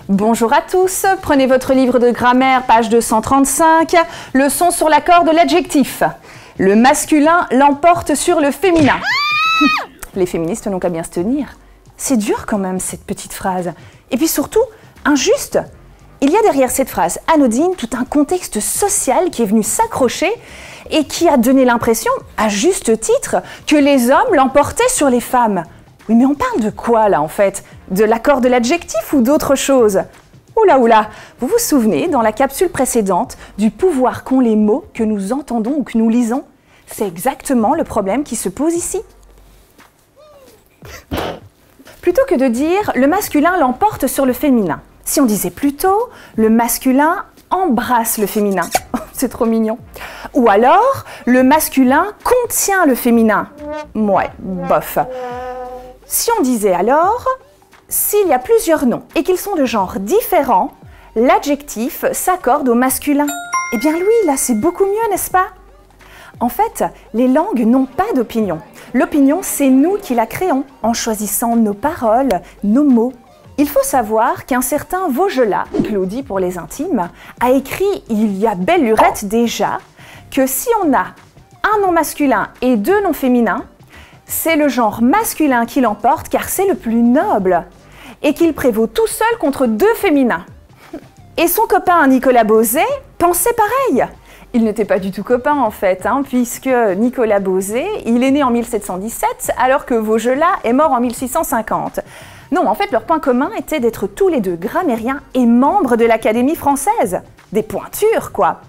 Bonjour à tous, prenez votre livre de grammaire, page 235, leçon sur l'accord de l'adjectif. Le masculin l'emporte sur le féminin. Les féministes n'ont qu'à bien se tenir. C'est dur quand même cette petite phrase. Et puis surtout, injuste. Il y a derrière cette phrase anodine tout un contexte social qui est venu s'accrocher et qui a donné l'impression, à juste titre, que les hommes l'emportaient sur les femmes. Oui, mais on parle de quoi là en fait? De l'accord de l'adjectif ou d'autre chose? Oula oula, vous vous souvenez dans la capsule précédente du pouvoir qu'ont les mots que nous entendons ou que nous lisons? C'est exactement le problème qui se pose ici. Plutôt que de dire le masculin l'emporte sur le féminin, si on disait plutôt le masculin embrasse le féminin. C'est trop mignon. Ou alors le masculin contient le féminin. Ouais, bof. Si on disait alors, s'il y a plusieurs noms et qu'ils sont de genres différents, l'adjectif s'accorde au masculin. Eh bien oui, là c'est beaucoup mieux, n'est-ce pas? En fait, les langues n'ont pas d'opinion. L'opinion, c'est nous qui la créons, en choisissant nos paroles, nos mots. Il faut savoir qu'un certain Vaugelas, Claudie pour les intimes, a écrit il y a belle lurette déjà que si on a un nom masculin et deux noms féminins, c'est le genre masculin qui l'emporte car c'est le plus noble et qu'il prévaut tout seul contre deux féminins. Et son copain Nicolas Beauzée pensait pareil. Il n'était pas du tout copain en fait, puisque Nicolas Beauzée, il est né en 1717 alors que Vaugelas est mort en 1650. Non, en fait, leur point commun était d'être tous les deux grammairiens et membres de l'Académie française. Des pointures, quoi.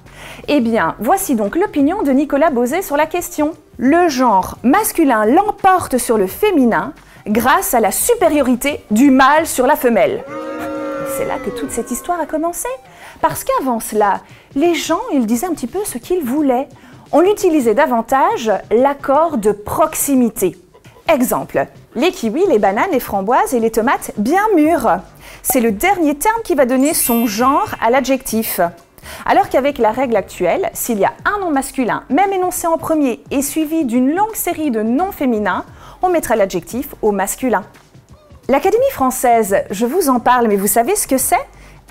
Eh bien, voici donc l'opinion de Nicolas Beauzée sur la question. Le genre masculin l'emporte sur le féminin grâce à la supériorité du mâle sur la femelle. C'est là que toute cette histoire a commencé. Parce qu'avant cela, les gens, ils disaient un petit peu ce qu'ils voulaient. On utilisait davantage l'accord de proximité. Exemple, les kiwis, les bananes, les framboises et les tomates bien mûres. C'est le dernier terme qui va donner son genre à l'adjectif. Alors qu'avec la règle actuelle, s'il y a un nom masculin, même énoncé en premier et suivi d'une longue série de noms féminins, on mettra l'adjectif au masculin. L'Académie française, je vous en parle, mais vous savez ce que c'est?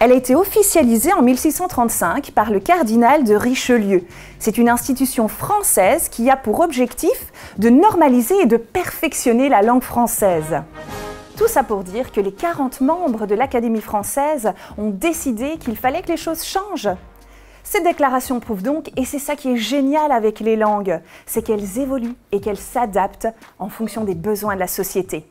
Elle a été officialisée en 1635 par le cardinal de Richelieu. C'est une institution française qui a pour objectif de normaliser et de perfectionner la langue française. Tout ça pour dire que les 40 membres de l'Académie française ont décidé qu'il fallait que les choses changent. Cette déclaration prouve donc, et c'est ça qui est génial avec les langues, c'est qu'elles évoluent et qu'elles s'adaptent en fonction des besoins de la société.